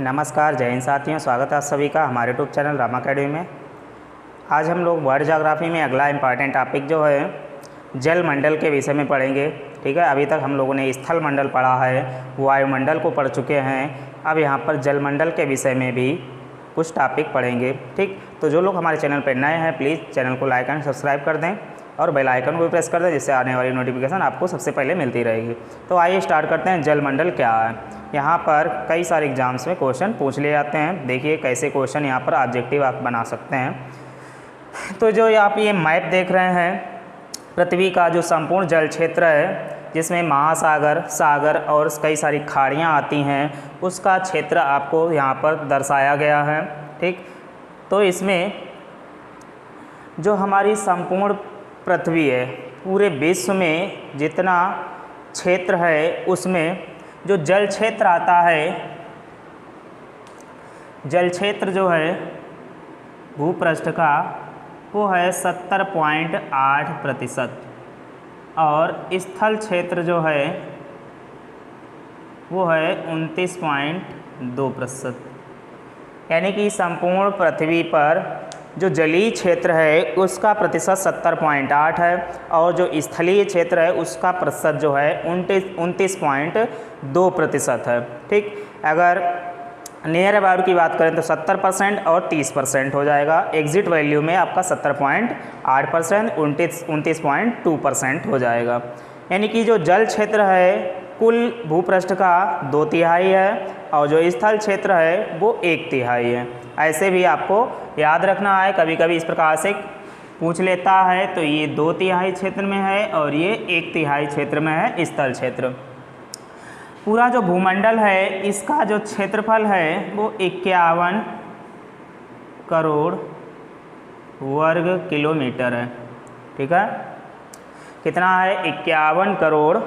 नमस्कार, जय हिंद साथियों। स्वागत है आप सभी का हमारे यूट्यूब चैनल रामा अकेडमी में। आज हम लोग वर्ल्ड ज्योग्राफी में अगला इम्पॉर्टेंट टॉपिक जो है जल मंडल के विषय में पढ़ेंगे। ठीक है, अभी तक हम लोगों ने स्थल मंडल पढ़ा है, वायुमंडल को पढ़ चुके हैं। अब यहाँ पर जल मंडल के विषय में भी कुछ टॉपिक पढ़ेंगे। ठीक, तो जो लोग हमारे चैनल पर नए हैं प्लीज़ चैनल को लाइक एंड सब्सक्राइब कर दें और बेल आइकन को भी प्रेस कर दें, जिससे आने वाली नोटिफिकेशन आपको सबसे पहले मिलती रहेगी। तो आइए स्टार्ट करते हैं। जल मंडल क्या है? यहाँ पर कई सारे एग्जाम्स में क्वेश्चन पूछ लिए जाते हैं। देखिए कैसे क्वेश्चन यहाँ पर ऑब्जेक्टिव आप बना सकते हैं। तो जो आप ये मैप देख रहे हैं, पृथ्वी का जो संपूर्ण जल क्षेत्र है, जिसमें महासागर, सागर और कई सारी खाड़ियाँ आती हैं, उसका क्षेत्र आपको यहाँ पर दर्शाया गया है। ठीक, तो इसमें जो हमारी संपूर्ण पृथ्वी है, पूरे विश्व में जितना क्षेत्र है उसमें जो जल क्षेत्र आता है, जल क्षेत्र जो है भूपृष्ठ का वो है 70.8% और स्थल क्षेत्र जो है वो है 29.2%। यानी कि संपूर्ण पृथ्वी पर जो जलीय क्षेत्र है उसका प्रतिशत 70.8 है और जो स्थलीय क्षेत्र है उसका प्रतिशत जो है 29.2% है। ठीक, अगर नियर अबाउट की बात करें तो 70% और 30% हो जाएगा। एग्जिट वैल्यू में आपका 70.8%, 29.2% हो जाएगा। यानी कि जो जल क्षेत्र है कुल भूपृष्ठ का 2/3 है और जो स्थल क्षेत्र है वो 1/3 है। ऐसे भी आपको याद रखना है, कभी कभी इस प्रकार से पूछ लेता है। तो ये 2/3 क्षेत्र में है और ये 1/3 क्षेत्र में है स्थल क्षेत्र। पूरा जो भूमंडल है इसका जो क्षेत्रफल है वो 51 करोड़ वर्ग किलोमीटर है। ठीक है, कितना है? 51 करोड़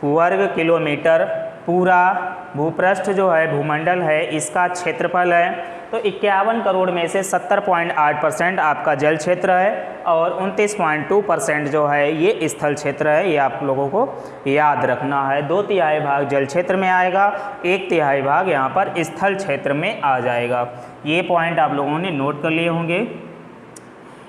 वर्ग किलोमीटर पूरा भूपृष्ठ जो है, भूमंडल है, इसका क्षेत्रफल है। तो 51 करोड़ में से 70.8% आपका जल क्षेत्र है और 29.2% जो है ये स्थल क्षेत्र है। ये आप लोगों को याद रखना है। 2/3 भाग जल क्षेत्र में आएगा, 1/3 भाग यहाँ पर स्थल क्षेत्र में आ जाएगा। ये पॉइंट आप लोगों ने नोट कर लिए होंगे।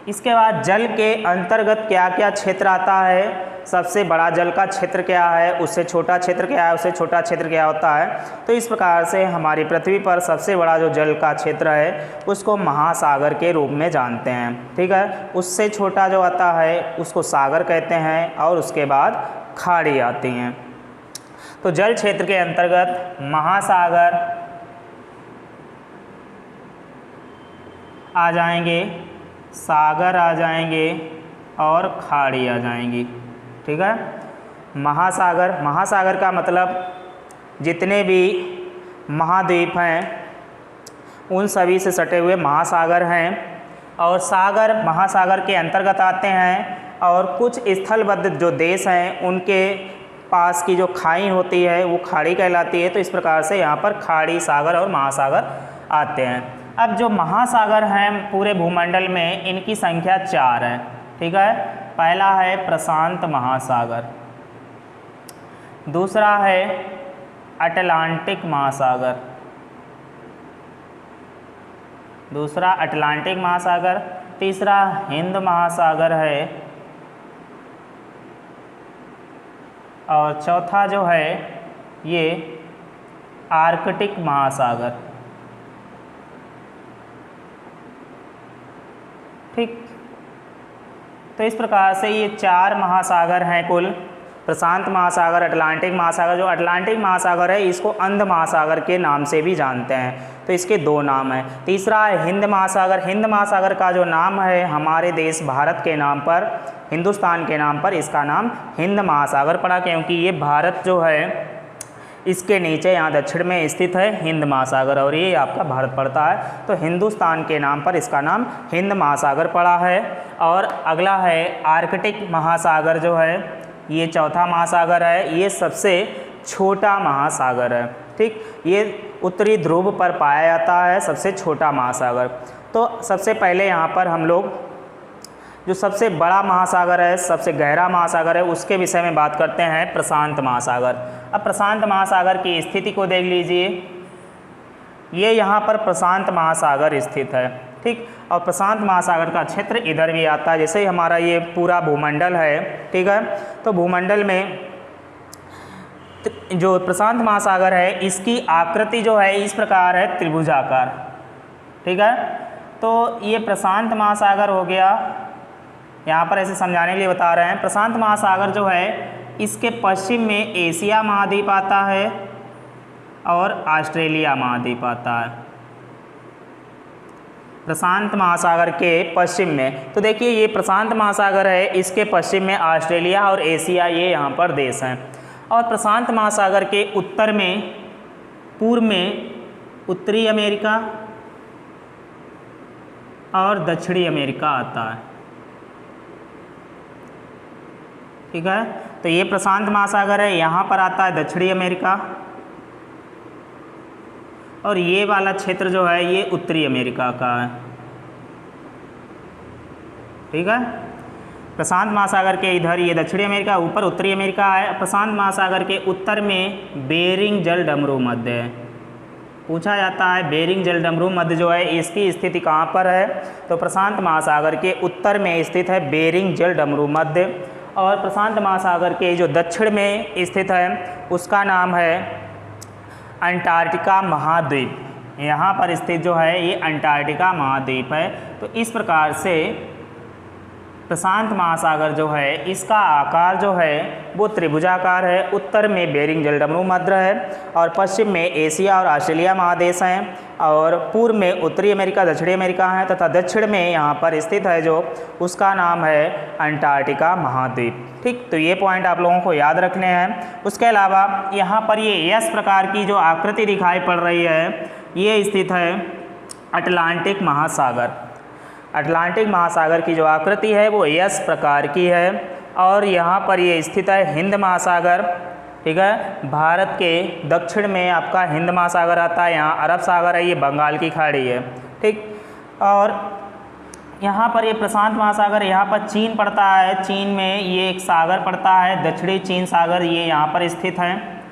इसके बाद जल के अंतर्गत क्या क्या क्षेत्र आता है, सबसे बड़ा जल का क्षेत्र क्या है, उससे छोटा क्षेत्र क्या है, उससे छोटा क्षेत्र क्या होता है। तो इस प्रकार से हमारी पृथ्वी पर सबसे बड़ा जो जल का क्षेत्र है उसको महासागर के रूप में जानते हैं। ठीक है, उससे छोटा जो आता है उसको सागर कहते हैं और उसके बाद खाड़ी आती हैं। तो जल क्षेत्र के अंतर्गत महासागर आ जाएंगे, सागर आ जाएंगे और खाड़ी आ जाएंगी। ठीक है, महासागर, महासागर का मतलब जितने भी महाद्वीप हैं उन सभी से सटे हुए महासागर हैं। और सागर महासागर के अंतर्गत आते हैं और कुछ स्थलबद्ध जो देश हैं उनके पास की जो खाई होती है वो खाड़ी कहलाती है। तो इस प्रकार से यहाँ पर खाड़ी, सागर और महासागर आते हैं। अब जो महासागर हैं पूरे भूमंडल में इनकी संख्या 4 है। ठीक है, पहला है प्रशांत महासागर, दूसरा है अटलांटिक महासागर, दूसरा अटलांटिक महासागर, तीसरा हिंद महासागर है और चौथा जो है ये आर्कटिक महासागर। ठीक, तो इस प्रकार से ये 4 महासागर हैं कुल। प्रशांत महासागर, अटलांटिक महासागर। जो अटलांटिक महासागर है इसको अंध महासागर के नाम से भी जानते हैं, तो इसके 2 नाम हैं। तीसरा है हिंद महासागर। हिंद महासागर का जो नाम है हमारे देश भारत के नाम पर, हिंदुस्तान के नाम पर इसका नाम हिंद महासागर पड़ा, क्योंकि ये भारत जो है इसके नीचे यहाँ दक्षिण में स्थित है हिंद महासागर और ये आपका भारत पड़ता है। तो हिंदुस्तान के नाम पर इसका नाम हिंद महासागर पड़ा है। और अगला है आर्कटिक महासागर, जो है ये चौथा महासागर है। ये सबसे छोटा महासागर है। ठीक, ये उत्तरी ध्रुव पर पाया जाता है, सबसे छोटा महासागर। तो सबसे पहले यहाँ पर हम लोग जो सबसे बड़ा महासागर है, सबसे गहरा महासागर है, उसके विषय में बात करते हैं, प्रशांत महासागर। अब प्रशांत महासागर की स्थिति को देख लीजिए। ये यहाँ पर प्रशांत महासागर स्थित है, ठीक। और प्रशांत महासागर का क्षेत्र इधर भी आता है, जैसे हमारा ये पूरा भूमंडल है, ठीक है। तो भूमंडल में जो प्रशांत महासागर है इसकी आकृति जो है इस प्रकार है, त्रिभुजाकार, ठीक है। तो ये प्रशांत महासागर हो गया, यहाँ पर ऐसे समझाने के लिए बता रहे हैं। प्रशांत महासागर जो है इसके पश्चिम में एशिया महाद्वीप आता है और ऑस्ट्रेलिया महाद्वीप आता है, प्रशांत महासागर के पश्चिम में। तो देखिए ये प्रशांत महासागर है, इसके पश्चिम में ऑस्ट्रेलिया और एशिया ये यहाँ पर देश हैं। और प्रशांत महासागर के उत्तर में, पूर्व में उत्तरी अमेरिका और दक्षिणी अमेरिका आता है, ठीक है। तो ये प्रशांत महासागर है, यहाँ पर आता है दक्षिणी अमेरिका और ये वाला क्षेत्र जो है ये उत्तरी अमेरिका का है, ठीक है। प्रशांत महासागर के इधर ये दक्षिणी अमेरिका, ऊपर उत्तरी अमेरिका है। प्रशांत महासागर के उत्तर में बेरिंग जल डमरू मध्य है। पूछा जाता है बेरिंग जल डमरू मध्य जो है इसकी स्थिति कहाँ पर है, तो प्रशांत महासागर के उत्तर में स्थित है बेरिंग जल डमरू मध्य। और प्रशांत महासागर के जो दक्षिण में स्थित है उसका नाम है अंटार्कटिका महाद्वीप। यहाँ पर स्थित जो है ये अंटार्कटिका महाद्वीप है। तो इस प्रकार से प्रशांत महासागर जो है इसका आकार जो है वो त्रिभुजाकार है। उत्तर में बेरिंग जल डमरू मध्य है और पश्चिम में एशिया और ऑस्ट्रेलिया महादेश हैं और पूर्व में उत्तरी अमेरिका दक्षिणी अमेरिका है तथा दक्षिण में यहाँ पर स्थित है जो उसका नाम है अंटार्कटिका महाद्वीप, ठीक। तो ये पॉइंट आप लोगों को याद रखने हैं। उसके अलावा यहाँ पर ये एस प्रकार की जो आकृति दिखाई पड़ रही है ये स्थित है अटलांटिक महासागर। अटलांटिक महासागर की जो आकृति है वो एस प्रकार की है और यहाँ पर ये स्थित है हिंद महासागर, ठीक है। भारत के दक्षिण में आपका हिंद महासागर आता है, यहाँ अरब सागर है, ये बंगाल की खाड़ी है, ठीक। और यहाँ पर ये प्रशांत महासागर, यहाँ पर चीन पड़ता है, चीन में ये एक सागर पड़ता है दक्षिणी चीन सागर, ये यहाँ पर स्थित है।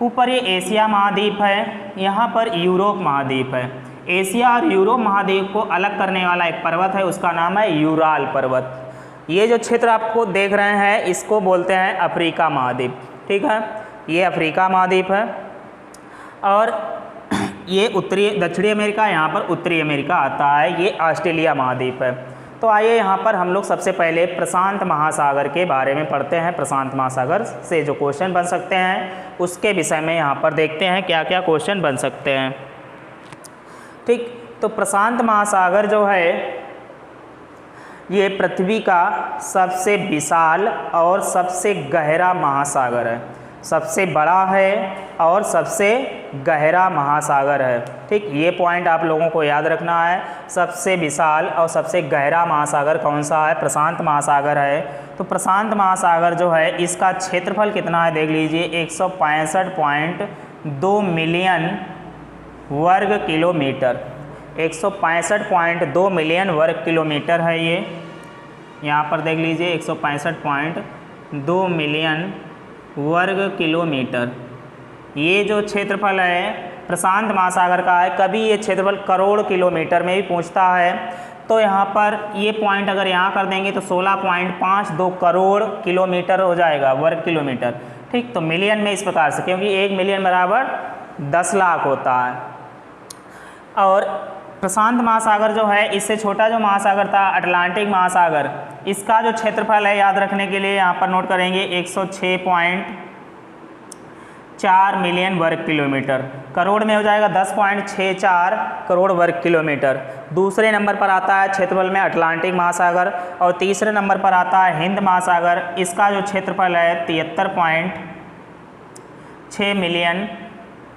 ऊपर ये एशिया महाद्वीप है, यहाँ पर यूरोप महाद्वीप है। एशिया और यूरोप महाद्वीप को अलग करने वाला एक पर्वत है, उसका नाम है यूराल पर्वत। ये जो क्षेत्र आपको देख रहे हैं इसको बोलते हैं अफ्रीका महाद्वीप, ठीक है। ये अफ्रीका महाद्वीप है और ये उत्तरी दक्षिणी अमेरिका, यहाँ पर उत्तरी अमेरिका आता है, ये ऑस्ट्रेलिया महाद्वीप है। तो आइए यहाँ पर हम लोग सबसे पहले प्रशांत महासागर के बारे में पढ़ते हैं। प्रशांत महासागर से जो क्वेश्चन बन सकते हैं उसके विषय में यहाँ पर देखते हैं क्या क्या क्वेश्चन बन सकते हैं, ठीक। तो प्रशांत महासागर जो है ये पृथ्वी का सबसे विशाल और सबसे गहरा महासागर है, सबसे बड़ा है और सबसे गहरा महासागर है, ठीक। ये पॉइंट आप लोगों को याद रखना है। सबसे विशाल और सबसे गहरा महासागर कौन सा है, प्रशांत महासागर है। तो प्रशांत महासागर जो है इसका क्षेत्रफल कितना है देख लीजिए, 165.2 मिलियन वर्ग किलोमीटर, 165.2 मिलियन वर्ग किलोमीटर है ये। यहाँ पर देख लीजिए 165.2 मिलियन वर्ग किलोमीटर ये जो क्षेत्रफल है प्रशांत महासागर का है। कभी ये क्षेत्रफल करोड़ किलोमीटर में भी पूछता है, तो यहाँ पर ये पॉइंट अगर यहाँ कर देंगे तो 16.52 करोड़ किलोमीटर हो जाएगा, वर्ग किलोमीटर, ठीक। तो मिलियन में इस प्रकार से, क्योंकि 1 मिलियन बराबर 10 लाख होता है। और प्रशांत महासागर जो है इससे छोटा जो महासागर था अटलांटिक महासागर, इसका जो क्षेत्रफल है याद रखने के लिए यहाँ पर नोट करेंगे 106.4 मिलियन वर्ग किलोमीटर, करोड़ में हो जाएगा 10.64 करोड़ वर्ग किलोमीटर। दूसरे नंबर पर आता है क्षेत्रफल में अटलांटिक महासागर और तीसरे नंबर पर आता है हिंद महासागर। इसका जो क्षेत्रफल है 73.6 मिलियन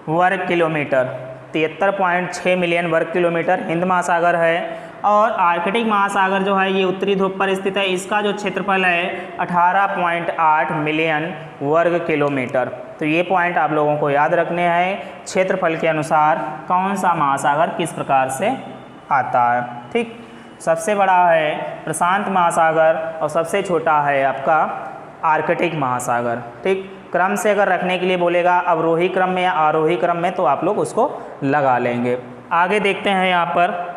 वर्ग किलोमीटर, 73.6 मिलियन वर्ग किलोमीटर हिंद महासागर है। और आर्कटिक महासागर जो है ये उत्तरी ध्रुव पर स्थित है, इसका जो क्षेत्रफल है 18.8 मिलियन वर्ग किलोमीटर। तो ये पॉइंट आप लोगों को याद रखने हैं, क्षेत्रफल के अनुसार कौन सा महासागर किस प्रकार से आता है, ठीक। सबसे बड़ा है प्रशांत महासागर और सबसे छोटा है आपका आर्कटिक महासागर, ठीक। क्रम से अगर रखने के लिए बोलेगा अवरोही क्रम में या आरोही क्रम में तो आप लोग उसको लगा लेंगे। आगे देखते हैं यहाँ पर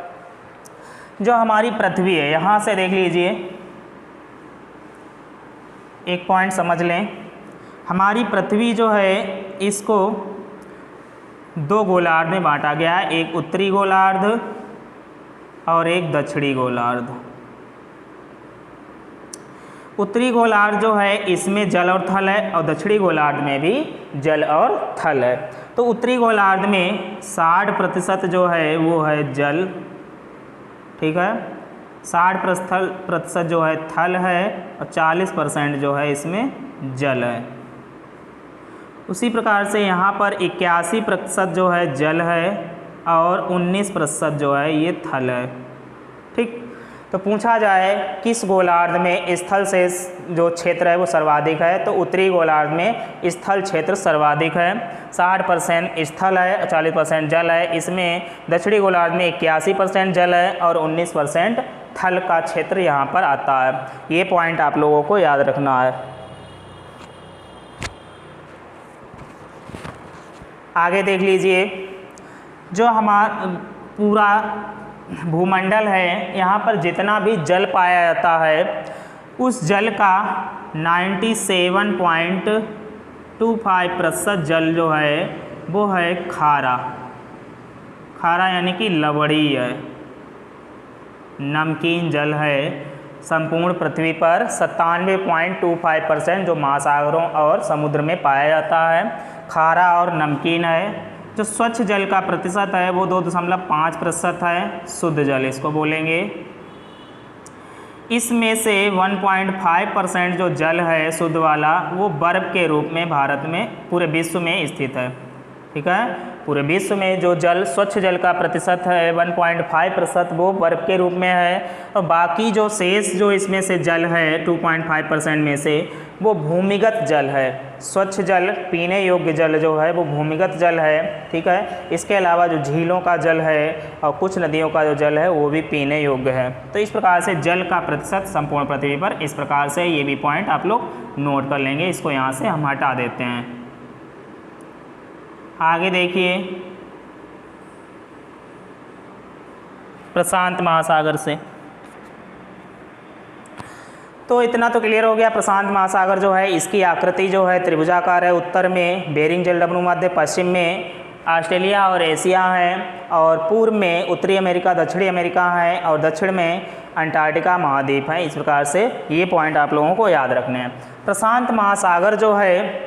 जो हमारी पृथ्वी है, यहाँ से देख लीजिए एक पॉइंट समझ लें। हमारी पृथ्वी जो है इसको दो गोलार्ध में बांटा गया है, एक उत्तरी गोलार्ध और एक दक्षिणी गोलार्ध। उत्तरी गोलार्ध जो है इसमें जल और थल है और दक्षिणी गोलार्ध में भी जल और थल है। तो उत्तरी गोलार्ध में 60% जो है वो है जल, ठीक है, 60% जो है थल है और 40% जो है इसमें जल है। उसी प्रकार से यहाँ पर 81% जो है जल है और 19% जो है ये थल है। ठीक, तो पूछा जाए किस गोलार्ध में स्थल से जो क्षेत्र है वो सर्वाधिक है, तो उत्तरी गोलार्ध में स्थल क्षेत्र सर्वाधिक है, 60% स्थल है, 40% जल है। इसमें दक्षिणी गोलार्ध में 81% जल है और 19% थल का क्षेत्र यहाँ पर आता है। ये पॉइंट आप लोगों को याद रखना है। आगे देख लीजिए जो हमारा पूरा भूमंडल है, यहाँ पर जितना भी जल पाया जाता है उस जल का 97.25% जल जो है वो है खारा। खारा यानी कि लवड़ी है, नमकीन जल है। संपूर्ण पृथ्वी पर 97.25% जो महासागरों और समुद्र में पाया जाता है खारा और नमकीन है। जो स्वच्छ जल का प्रतिशत है वो 2.5% है, शुद्ध जल इसको बोलेंगे। इसमें से 1.5% जो जल है शुद्ध वाला वो बर्फ़ के रूप में भारत में पूरे विश्व में स्थित है। ठीक है, पूरे विश्व में जो जल स्वच्छ जल का प्रतिशत है 1.5% वो बर्फ़ के रूप में है और बाकी जो शेष जो इसमें से जल है 2.5% में से वो भूमिगत जल है। स्वच्छ जल पीने योग्य जल जो है वो भूमिगत जल है। ठीक है, इसके अलावा जो झीलों का जल है और कुछ नदियों का जो जल है वो भी पीने योग्य है। तो इस प्रकार से जल का प्रतिशत संपूर्ण पृथ्वी पर इस प्रकार से, ये भी पॉइंट आप लोग नोट कर लेंगे। इसको यहाँ से हम हटा देते हैं। आगे देखिए प्रशांत महासागर से, तो इतना तो क्लियर हो गया। प्रशांत महासागर जो है इसकी आकृति जो है त्रिभुजाकार है। उत्तर में बेरिंग जलडमरू मध्य, पश्चिम में ऑस्ट्रेलिया और एशिया है और पूर्व में उत्तरी अमेरिका दक्षिणी अमेरिका है और दक्षिण में अंटार्कटिका महाद्वीप है। इस प्रकार से ये पॉइंट आप लोगों को याद रखने हैं। प्रशांत महासागर जो है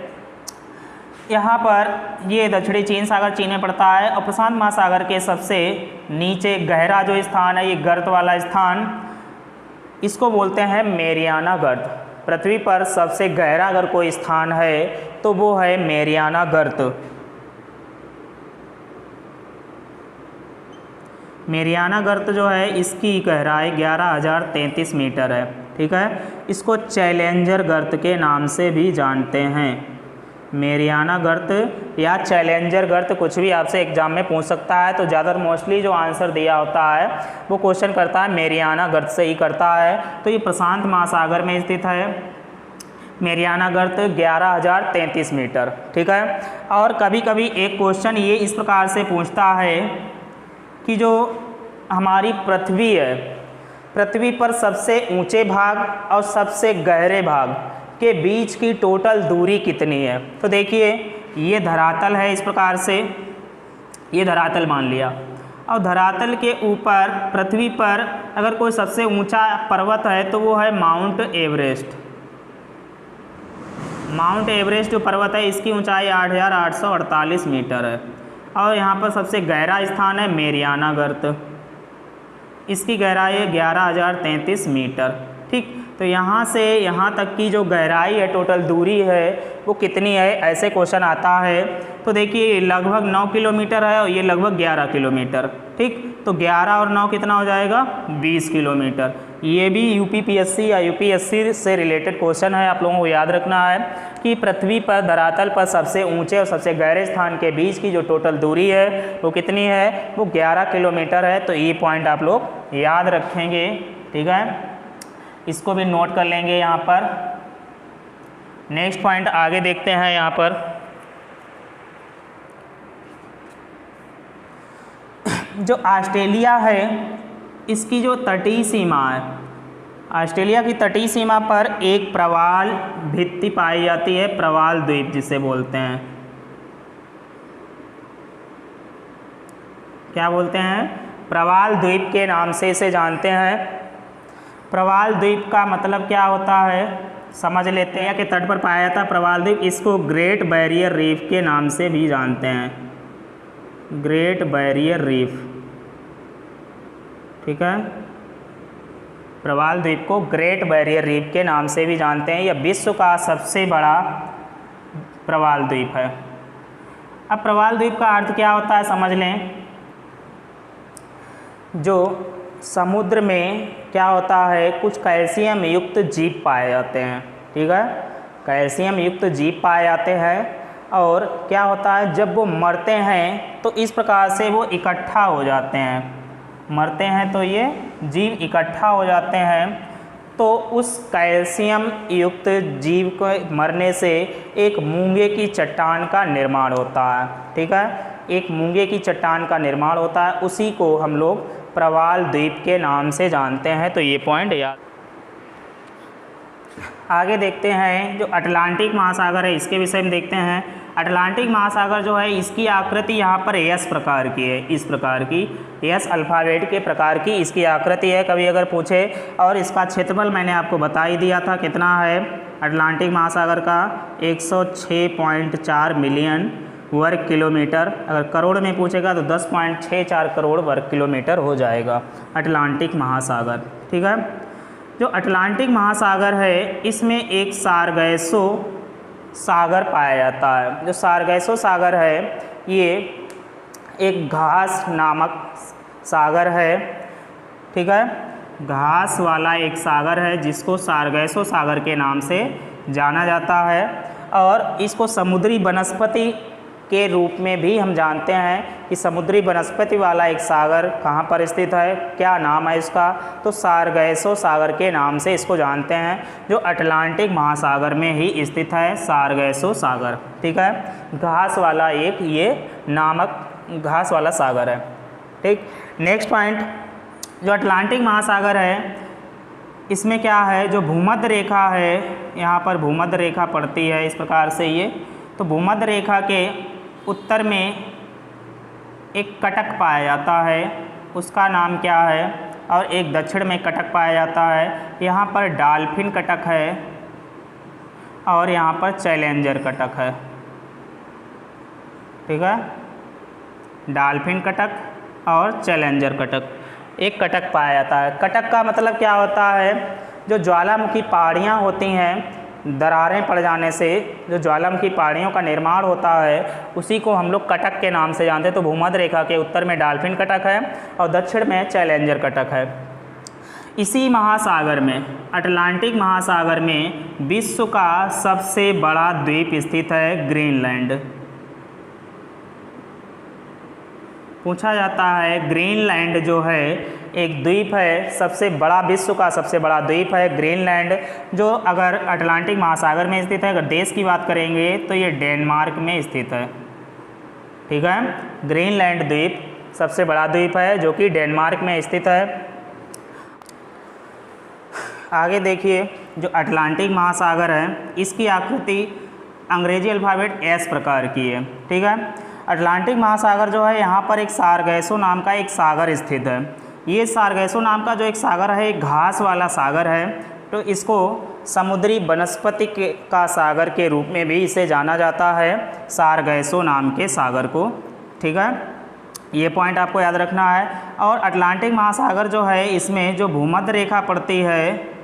यहाँ पर ये दक्षिणी चीन सागर चीन में पड़ता है और प्रशांत महासागर के सबसे नीचे गहरा जो स्थान है, ये गर्त वाला स्थान, इसको बोलते हैं मेरियाना गर्त। पृथ्वी पर सबसे गहरा अगर कोई स्थान है तो वो है मेरियाना गर्त। मेरियाना गर्त जो है इसकी गहराई 11,033 मीटर है। ठीक है, इसको चैलेंजर गर्त के नाम से भी जानते हैं। मेरियाना गर्त या चैलेंजर गर्त कुछ भी आपसे एग्जाम में पूछ सकता है, तो ज़्यादातर मोस्टली जो आंसर दिया होता है वो क्वेश्चन करता है मेरियाना गर्त से ही करता है। तो ये प्रशांत महासागर में स्थित है। मेरियाना गर्त 11,033 मीटर। ठीक है, और कभी कभी एक क्वेश्चन ये इस प्रकार से पूछता है कि जो हमारी पृथ्वी है, पृथ्वी पर सबसे ऊंचे भाग और सबसे गहरे भाग के बीच की टोटल दूरी कितनी है। तो देखिए ये धरातल है, इस प्रकार से ये धरातल मान लिया और धरातल के ऊपर पृथ्वी पर अगर कोई सबसे ऊंचा पर्वत है तो वो है माउंट एवरेस्ट। माउंट एवरेस्ट जो पर्वत है इसकी ऊंचाई 8,848 मीटर है और यहाँ पर सबसे गहरा स्थान है मेरियाना गर्त, इसकी गहराई है 11,033 मीटर। ठीक, तो यहाँ से यहाँ तक की जो गहराई है, टोटल दूरी है वो कितनी है, ऐसे क्वेश्चन आता है। तो देखिए लगभग 9 किलोमीटर है और ये लगभग 11 किलोमीटर। ठीक, तो 11 और 9 कितना हो जाएगा, 20 किलोमीटर। ये भी यूपीपीएससी या यूपीएससी से रिलेटेड क्वेश्चन है, आप लोगों को याद रखना है कि पृथ्वी पर धरातल पर सबसे ऊंचे और सबसे गहरे स्थान के बीच की जो टोटल दूरी है वो कितनी है, वो 11 किलोमीटर है। तो ये पॉइंट आप लोग याद रखेंगे। ठीक है, इसको भी नोट कर लेंगे यहाँ पर। नेक्स्ट पॉइंट आगे देखते हैं यहाँ पर। जो ऑस्ट्रेलिया है इसकी जो तटीय सीमा है, ऑस्ट्रेलिया की तटीय सीमा पर एक प्रवाल भित्ति पाई जाती है, प्रवाल द्वीप जिसे बोलते हैं। क्या बोलते हैं? प्रवाल द्वीप के नाम से इसे जानते हैं। प्रवाल द्वीप का मतलब क्या होता है समझ लेते हैं। कि तट पर पाया जाता है प्रवाल द्वीप, इसको ग्रेट बैरियर रीफ के नाम से भी जानते हैं, ग्रेट बैरियर रीफ। ठीक है, प्रवाल द्वीप को ग्रेट बैरियर रीफ के नाम से भी जानते हैं। यह विश्व का सबसे बड़ा प्रवाल द्वीप है। अब प्रवाल द्वीप का अर्थ क्या होता है समझ लें। जो समुद्र में क्या होता है, कुछ कैल्शियम युक्त जीव पाए जाते हैं। ठीक है, कैल्शियम युक्त जीव पाए जाते हैं और क्या होता है जब वो मरते हैं तो इस प्रकार से वो इकट्ठा हो जाते हैं। मरते हैं तो ये जीव इकट्ठा हो जाते हैं, तो उस कैल्शियम युक्त जीव को मरने से एक मूंगे की चट्टान का निर्माण होता है। ठीक है, एक मूंगे की चट्टान का निर्माण होता है, उसी को हम लोग प्रवाल द्वीप के नाम से जानते हैं। तो ये पॉइंट याद। आगे देखते हैं जो अटलांटिक महासागर है इसके विषय में देखते हैं। अटलांटिक महासागर जो है इसकी आकृति यहाँ पर एस प्रकार की है, इस प्रकार की एस अल्फ़ाबेट के प्रकार की इसकी आकृति है। कभी अगर पूछे, और इसका क्षेत्रफल मैंने आपको बता ही दिया था कितना है अटलांटिक महासागर का, 106.4 मिलियन वर्ग किलोमीटर। अगर करोड़ में पूछेगा तो 10.64 करोड़ वर्ग किलोमीटर हो जाएगा अटलांटिक महासागर। ठीक है, जो अटलांटिक महासागर है इसमें एक सारगैसो सागर पाया जाता है। जो सारगैसो सागर है ये एक घास नामक सागर है। ठीक है, घास वाला एक सागर है जिसको सारगैसो सागर के नाम से जाना जाता है। और इसको समुद्री वनस्पति के रूप में भी हम जानते हैं कि समुद्री वनस्पति वाला एक सागर कहाँ पर स्थित है, क्या नाम है इसका, तो सारगैसो सागर के नाम से इसको जानते हैं, जो अटलांटिक महासागर में ही स्थित है, सारगैसो सागर। ठीक है, घास वाला एक ये नामक घास वाला सागर है। ठीक, नेक्स्ट पॉइंट, जो अटलांटिक महासागर है इसमें क्या है, जो भूमध्य रेखा है, यहाँ पर भूमध्य रेखा पड़ती है इस प्रकार से ये, तो भूमध्य रेखा के उत्तर में एक कटक पाया जाता है, उसका नाम क्या है, और एक दक्षिण में कटक पाया जाता है। यहाँ पर डॉल्फिन कटक है और यहाँ पर चैलेंजर कटक है। ठीक है, डॉल्फिन कटक और चैलेंजर कटक, एक कटक पाया जाता है। कटक का मतलब क्या होता है, जो ज्वालामुखी पहाड़ियाँ होती हैं, दरारें पड़ जाने से जो ज्वालामुखी पहाड़ियों का निर्माण होता है उसी को हम लोग कटक के नाम से जानते हैं। तो भूमध्य रेखा के उत्तर में डॉल्फिन कटक है और दक्षिण में चैलेंजर कटक है। इसी महासागर में, अटलांटिक महासागर में, विश्व का सबसे बड़ा द्वीप स्थित है, ग्रीनलैंड। पूछा जाता है ग्रीनलैंड जो है एक द्वीप है, सबसे बड़ा, विश्व का सबसे बड़ा द्वीप है ग्रीनलैंड, जो अगर अटलांटिक महासागर में स्थित है। अगर देश की बात करेंगे तो ये डेनमार्क में स्थित है। ठीक है, ग्रीनलैंड द्वीप सबसे बड़ा द्वीप है जो कि डेनमार्क में स्थित है। आगे देखिए, जो अटलांटिक महासागर है इसकी आकृति अंग्रेजी अल्फ़ाबेट एस प्रकार की है। ठीक है, अटलांटिक महासागर जो है यहाँ पर एक सारगैसो नाम का एक सागर स्थित है। ये सारगैसो नाम का जो एक सागर है एक घास वाला सागर है, तो इसको समुद्री वनस्पति का सागर के रूप में भी इसे जाना जाता है, सारगैसो नाम के सागर को। ठीक है, ये पॉइंट आपको याद रखना है। और अटलांटिक महासागर जो है इसमें जो भूमध्य रेखा पड़ती है,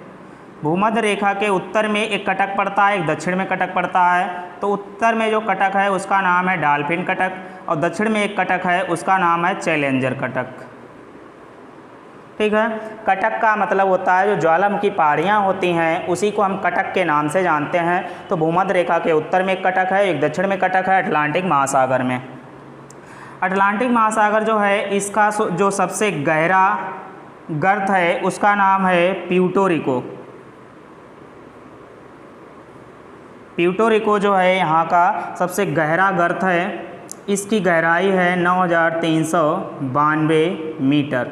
भूमध्य रेखा के उत्तर में एक कटक पड़ता है, एक दक्षिण में कटक पड़ता है। तो उत्तर में जो कटक है उसका नाम है डॉल्फिन कटक और दक्षिण में एक कटक है उसका नाम है चैलेंजर कटक। ठीक है, कटक का मतलब होता है जो ज्वालामुखी पहाड़ियाँ होती हैं उसी को हम कटक के नाम से जानते हैं। तो भूमध्य रेखा के उत्तर में एक कटक है, एक दक्षिण में कटक है अटलांटिक महासागर में। अटलांटिक महासागर जो है इसका जो सबसे गहरा गर्त है उसका नाम है प्यूर्टो रिको। प्यूर्टो रिको जो है यहाँ का सबसे गहरा गर्त है, इसकी गहराई है 9,392 मीटर।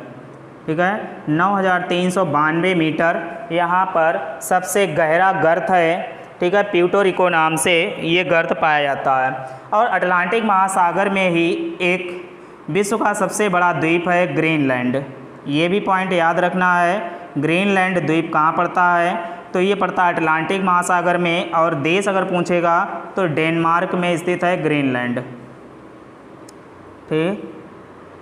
ठीक है, 9,392 मीटर यहाँ पर सबसे गहरा गर्त है। ठीक है, प्यूर्टो रिको नाम से ये गर्त पाया जाता है। और अटलांटिक महासागर में ही एक विश्व का सबसे बड़ा द्वीप है ग्रीनलैंड। ये भी पॉइंट याद रखना है, ग्रीनलैंड द्वीप कहाँ पड़ता है, तो ये पड़ता है अटलांटिक महासागर में। और देश अगर पूछेगा तो डेनमार्क में स्थित है ग्रीनलैंड। ठीक,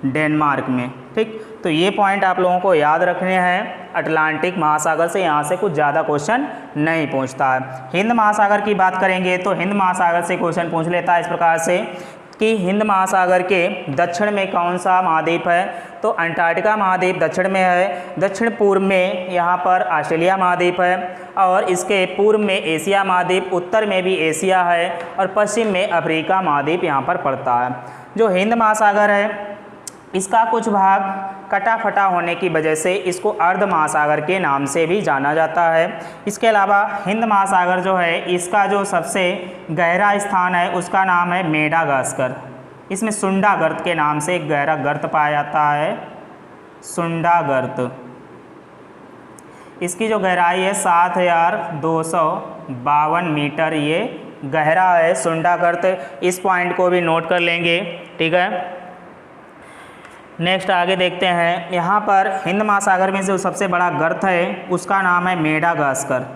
डेनमार्क में। ठीक, तो ये पॉइंट आप लोगों को याद रखने हैं। अटलांटिक महासागर से यहाँ से कुछ ज़्यादा क्वेश्चन नहीं पूछता है। हिंद महासागर की बात करेंगे तो हिंद महासागर से क्वेश्चन पूछ लेता है इस प्रकार से कि हिंद महासागर के दक्षिण में कौन सा महाद्वीप है, तो अंटार्कटिका महाद्वीप दक्षिण में है। दक्षिण पूर्व में यहाँ पर ऑस्ट्रेलिया महाद्वीप है, और इसके पूर्व में एशिया महाद्वीप, उत्तर में भी एशिया है, और पश्चिम में अफ्रीका महाद्वीप यहाँ पर पड़ता है। जो हिंद महासागर है इसका कुछ भाग कटा फटा होने की वजह से इसको अर्ध महासागर के नाम से भी जाना जाता है। इसके अलावा हिंद महासागर जो है इसका जो सबसे गहरा स्थान है उसका नाम है मेडागास्कर। इसमें सुंडा गर्त के नाम से एक गहरा गर्त पाया जाता है, सुंडा गर्त। इसकी जो गहराई है 7,252 मीटर ये गहरा है सुंडा गर्त। इस पॉइंट को भी नोट कर लेंगे। ठीक है, नेक्स्ट आगे देखते हैं। यहाँ पर हिंद महासागर में जो सबसे बड़ा गर्त है उसका नाम है मेडागास्कर।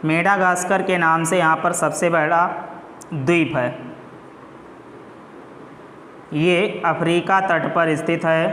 मेडागास्कर के नाम से यहाँ पर सबसे बड़ा द्वीप है। ये अफ्रीका तट पर स्थित है,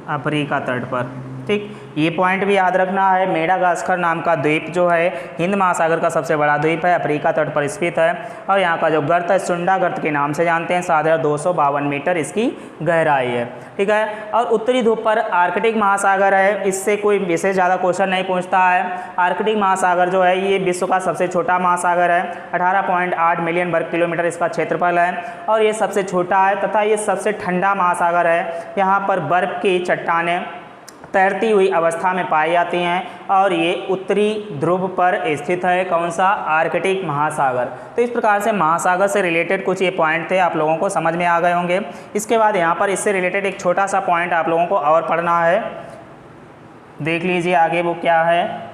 अफ्रीका तट पर। ठीक, ये पॉइंट भी याद रखना है। मेडागास्कर नाम का द्वीप जो है हिंद महासागर का सबसे बड़ा द्वीप है, अफ्रीका तट पर स्थित है। और यहाँ का जो गर्त है सुंडा गर्त के नाम से जानते हैं। 7,252 मीटर इसकी गहराई है। ठीक है, और उत्तरी ध्रुव पर आर्कटिक महासागर है। इससे कोई विशेष ज़्यादा क्वेश्चन नहीं पूछता है। आर्कटिक महासागर जो है ये विश्व का सबसे छोटा महासागर है। 18.8 मिलियन वर्ग किलोमीटर इसका क्षेत्रफल है, और ये सबसे छोटा है तथा ये सबसे ठंडा महासागर है। यहाँ पर बर्फ़ की चट्टानें तैरती हुई अवस्था में पाई जाती हैं, और ये उत्तरी ध्रुव पर स्थित है। कौन सा? आर्कटिक महासागर। तो इस प्रकार से महासागर से रिलेटेड कुछ ये पॉइंट थे, आप लोगों को समझ में आ गए होंगे। इसके बाद यहाँ पर इससे रिलेटेड एक छोटा सा पॉइंट आप लोगों को और पढ़ना है, देख लीजिए आगे वो क्या है।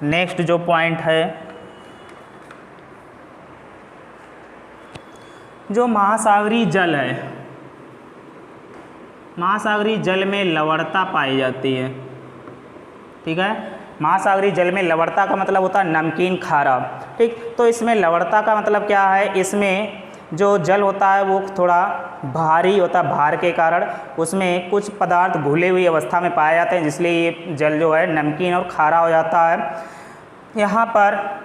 नेक्स्ट जो पॉइंट है, जो महासागरीय जल है, महासागरीय जल में लवणता पाई जाती है। ठीक है, महासागरीय जल में लवणता का मतलब होता है नमकीन खारा। ठीक, तो इसमें लवणता का मतलब क्या है, इसमें जो जल होता है वो थोड़ा भारी होता है, भार के कारण उसमें कुछ पदार्थ घुले हुई अवस्था में पाए जाते हैं, जिसलिए ये जल जो है नमकीन और खारा हो जाता है। यहाँ पर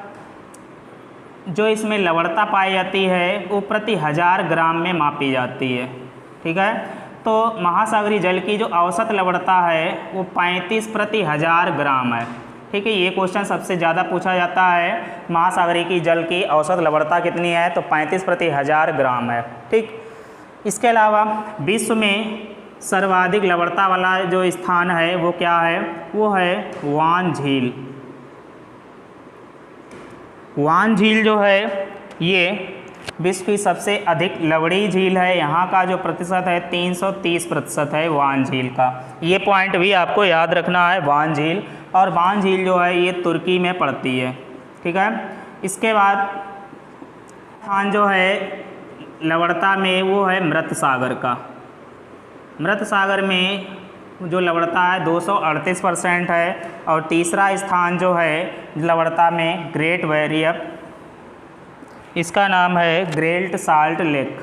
जो इसमें लवणता पाई जाती है वो प्रति 1000 ग्राम में मापी जाती है। ठीक है, तो महासागरीय जल की जो औसत लवणता है वो 35 प्रति 1000 ग्राम है। ठीक है, ये क्वेश्चन सबसे ज़्यादा पूछा जाता है, महासागरीय की जल की औसत लवणता कितनी है, तो 35 प्रति 1000 ग्राम है। ठीक, इसके अलावा विश्व में सर्वाधिक लवणता वाला जो स्थान है वो क्या है, वो है वान झील। वान झील जो है ये विश्व की सबसे अधिक लवणीय झील है। यहाँ का जो प्रतिशत है 330% है वान झील का। ये पॉइंट भी आपको याद रखना है, वान झील। और वान झील जो है ये तुर्की में पड़ती है। ठीक है, इसके बाद स्थान जो है लवणता में वो है मृत सागर का। मृत सागर में जो लवणता है 238% है। और तीसरा स्थान जो है लवणता में ग्रेट बैरियर, इसका नाम है great salt lake.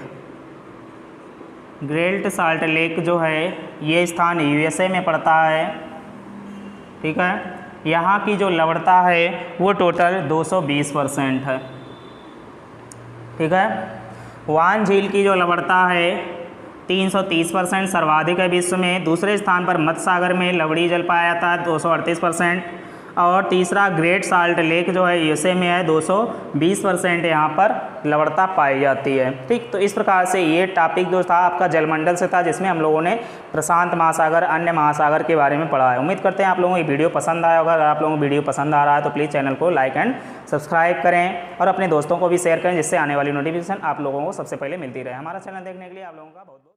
Great salt lake जो है ये स्थान यूएसए में पड़ता है। ठीक है, यहाँ की जो लवणता है वो टोटल 220% है। ठीक है, वान झील की जो लवणता है 330% सर्वाधिक है विश्व में। दूसरे स्थान पर मत्स्य सागर में लवणीय जल पाया जाता है 238%। और तीसरा ग्रेट साल्ट लेक जो है यूएसए में है, 220% यहाँ पर लवणता पाई जाती है। ठीक, तो इस प्रकार से ये टॉपिक जो था आपका जलमंडल से था, जिसमें हम लोगों ने प्रशांत महासागर, अन्य महासागर के बारे में पढ़ा है। उम्मीद करते हैं आप लोगों को ये वीडियो पसंद आया होगा। अगर आप लोगों को वीडियो पसंद आ रहा है तो प्लीज़ चैनल को लाइक एंड सब्सक्राइब करें और अपने दोस्तों को भी शेयर करें, जिससे आने वाली नोटिफिकेशन आप लोगों को सबसे पहले मिलती रहे। हमारा चैनल देखने के लिए आप लोगों का बहुत बहुत